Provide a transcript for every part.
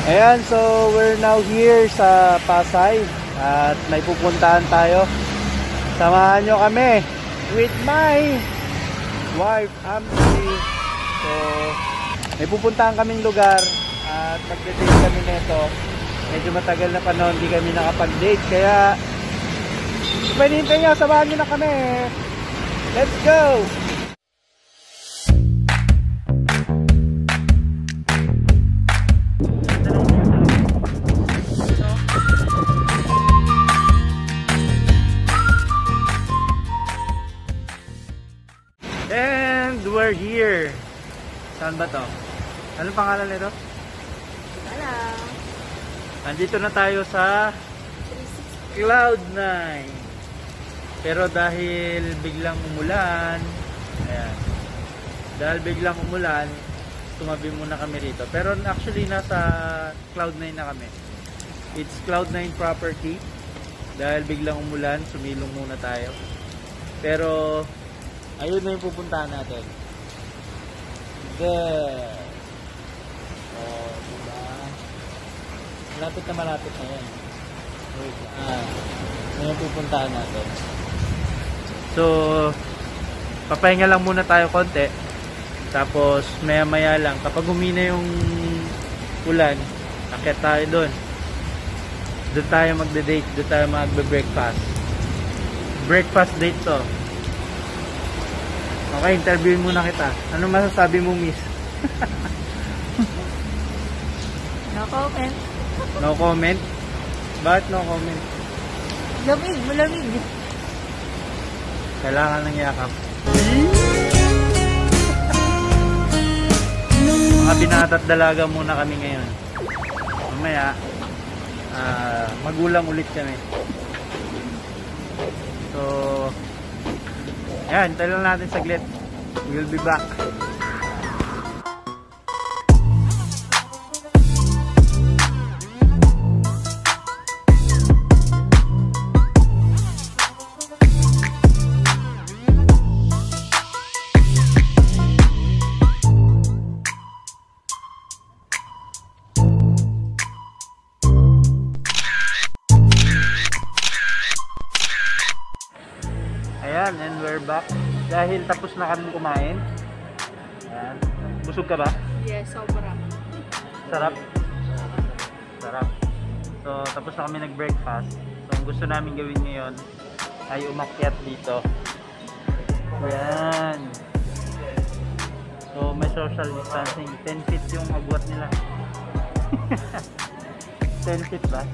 Ayan, so we're now here sa Pasay at may pupuntahan tayo. Samahan nyo kami with my wife, Amity. So, may pupuntahan kaming lugar at magde-date kami nito. Medyo matagal na panahon hindi kami nakapag-date, kaya kung hinihintay nyo, samahan nyo na kami. Let's go! And we're here. Saan ba to? Anong pangalan nito? Hello. Andito na tayo sa Cloud9. Pero dahil biglang umulan, ayan. Dahil biglang umulan, tumabi muna kami rito. Pero actually nasa Cloud9 na kami. It's Cloud9 property. Dahil biglang umulan, sumilong muna tayo. Pero ayun na yung pupuntahan natin. There. Oh, diba? Malapit na yan. Wait, yun yung pupuntahan natin. So, papahinga lang muna tayo konti. Tapos, maya-maya lang. Kapag humina yung ulan, akit tayo doon. Doon tayo magde-date. Doon tayo magbe-breakfast. Breakfast date to. Okay, interviewin muna kita. Ano masasabi mo, miss? No comment. No comment? Bakit no comment? Lamig, malamig. Kailangan ng yakap. Mga binata't dalaga muna kami ngayon. Mamaya, magulang ulit kami. So, yan, tayo lang natin saglit. We'll be back. Ayan, and we're back. Dahil tapos na kami kumain. Ayan. Busog ka ba? Yes, sobra. Sarap. Sarap. So, tapos na kami nag-breakfast. So, ang gusto namin gawin ngayon ay umakyat dito. Ayan. So, may social distancing. 10 feet yung agwat nila. 10 feet ba?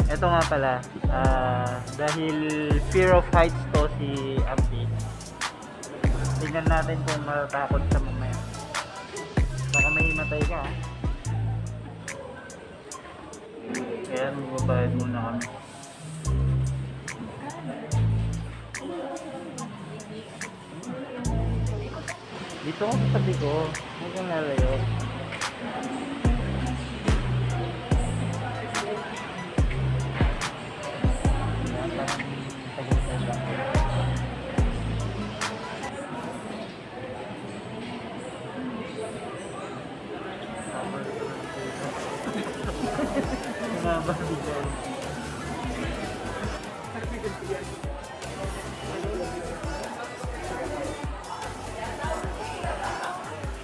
Ito nga pala, dahil fear of heights to si Ampi. Tingnan natin kung matatakot sa mamaya. Baka may himatay ka. Kaya magbabayad muna kami. Dito ako sa tabi ko. Huwag kang lalayo.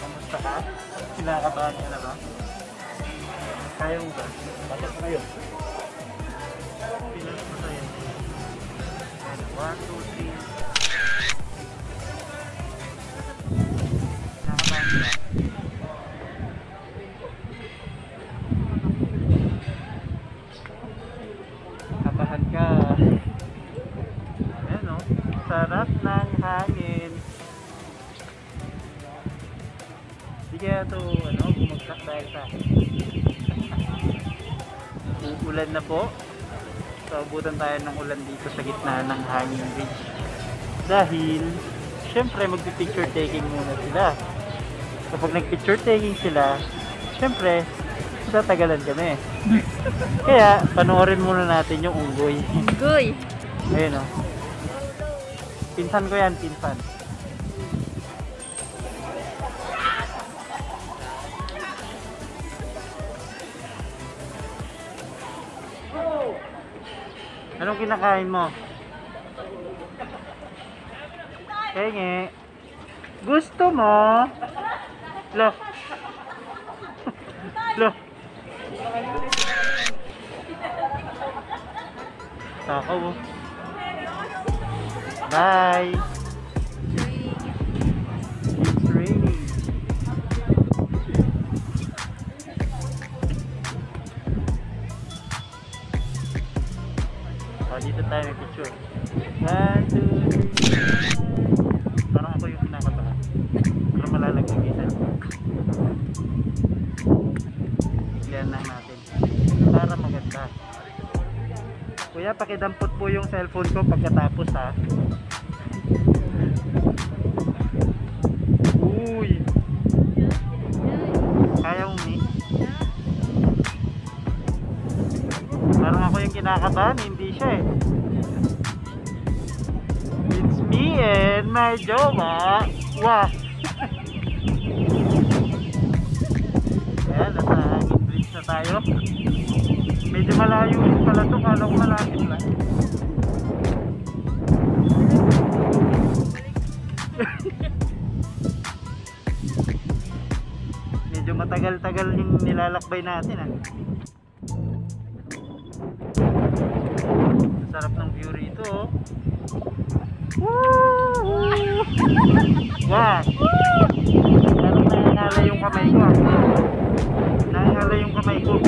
Kamusta ka? Kinakabahan niya na ba? Kaya mo ba? Bakit kayo? Pilas mo tayo. 1, 2, 3. Kinakabahan niya. Kabahan ka. Ayan o. Sarap ng hangin. Hindi kaya ito bumagsak dahil sa akin. Uulan na po. So, abutan tayo ng ulan dito sa gitna ng hanging bridge. Dahil, syempre, magpipicture taking muna sila. Kapag nagpicture taking sila, syempre, tatagalan kami. Kaya, panoorin muna natin yung unggoy. Unggoy! Ayun o. Pinsan ko yan, pinsan. Anong kinakain mo? Kenge. Gusto mo? Lo. Lo. Takaw oh. Bye. It's raining. Oh, dito tayo may picture. 1, 2, 3. Parang ako yung kinakatawa. Pero malalagay kita. Yan lang natin. Para maganda. Kuya, pakidampot po yung cellphone ko pagkatapos ha. Uy. Kaya mo mi? Parang ako yung kinakabahan, hindi siya eh. It's me and my jowa. Wah. Ayan, nasa hangin bridge na tayo. Medyo malayo pala ito, kala ko malapit lang. Medyo matagal-tagal yung nilalakbay natin ah. Sarap ng view rito oh. Wow! Parang nangangalay yung kamay ko ah. Nangangalay yung kamay ko.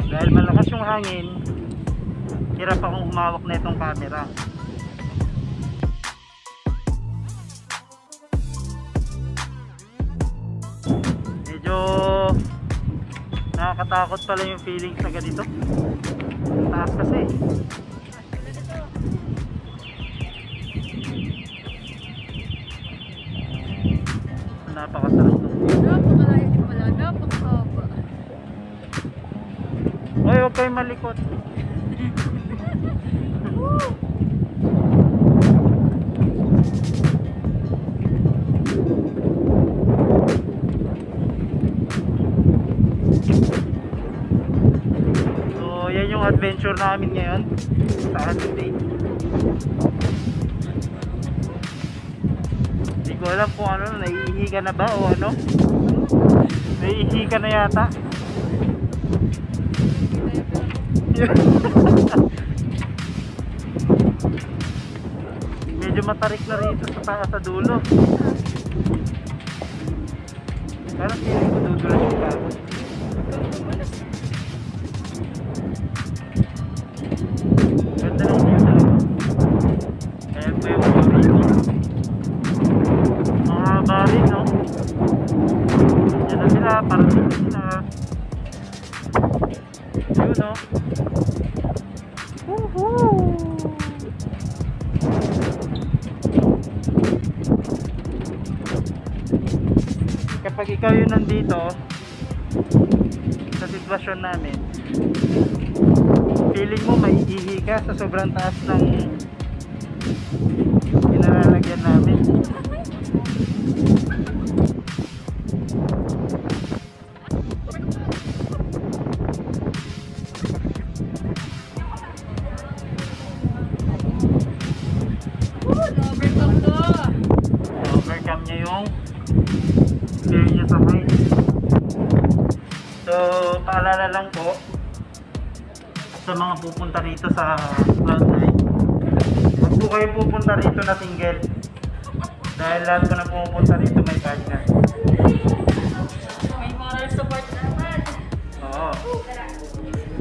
Dahil malakas yung hangin, hirap akong humawak na itong camera. Medyo nakakatakot pala yung feeling sa ganito. Taas kasi. Napakasarap ng view. Napakalayo din pala. Napakahaba. Oy, huwag kayong malikot. So, yan yung adventure namin ngayon sa Sunday. Hindi ko alam kung ano, naiihi ka na ba o ano? Naiihi ka na yata. Medyo matarik na rito sa taas sa dulo. Parang feeling ko dudulas yung pagod. Ganda ng view talaga. Kaya po yung view rito. Mga haba rin no. Yan na sila, parang dito sila. Yun no. Kapag ikaw yun nandito sa sitwasyon namin, feeling mo may ihi ka sa sobrang taas ng inalalagyan namin. Overcome to. Overcome niya yung fear niya sa height. So, paalala lang po sa mga pupunta rito sa Cloud9, huwag po kayo pupunta rito na single. Dahil lahat ko na pupunta rito may partner. May moral support naman. Oo.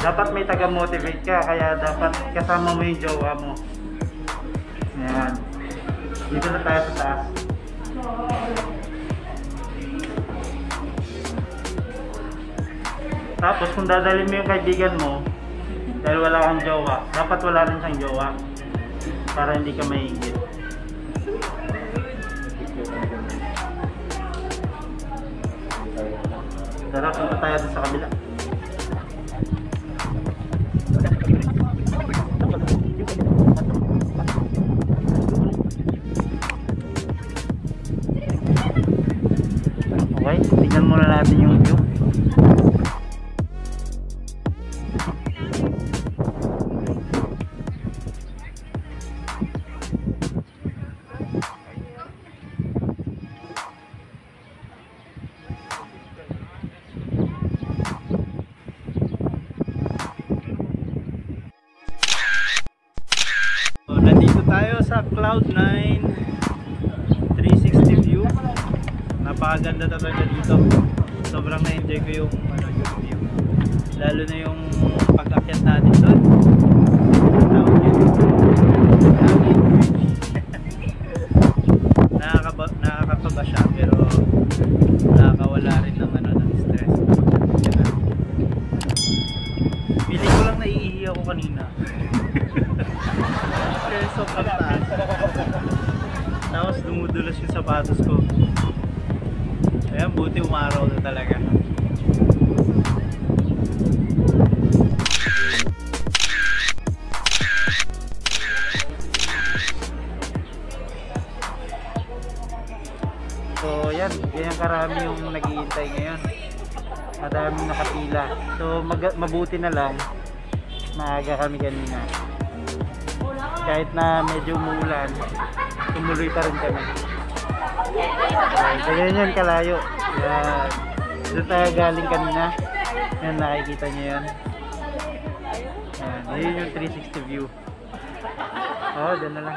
Dapat may taga-motivate ka, kaya dapat kasama mo yung jowa mo. Ayan. Dito na tayo sa taas. Tapos kung dadalhin mo yung kaibigan mo, dahil wala kang jowa, dapat wala rin siyang jowa para hindi ka maingit. Tara, punta tayo doon sa kabila. Okay, tingnan muna natin yung view. Cloud9 360 view. Napakaganda talaga dito. Sobrang na-enjoy ko yung view. Lalo na yung pag-akyat natin doon. Nakakakaba siya pero nakakawala rin ng ng stress. Feeling ko lang naiihi ako kanina. Kaya sobrang taas. Tapos dumudulas yung sapatos ko. Ayan, buti umaraw na talaga. So yan, ganyan karami yung naghihintay ngayon. Madaming nakapila. So mabuti na lang maaga kami kanina. Kahit na medyo umuulan, tumuloy pa rin kami. Ganyan yan kalayo. Yan. Doon tayo galing kanina. Yan, nakikita nyo yan. Yan, yun yung 360 view. Oo, doon na lang.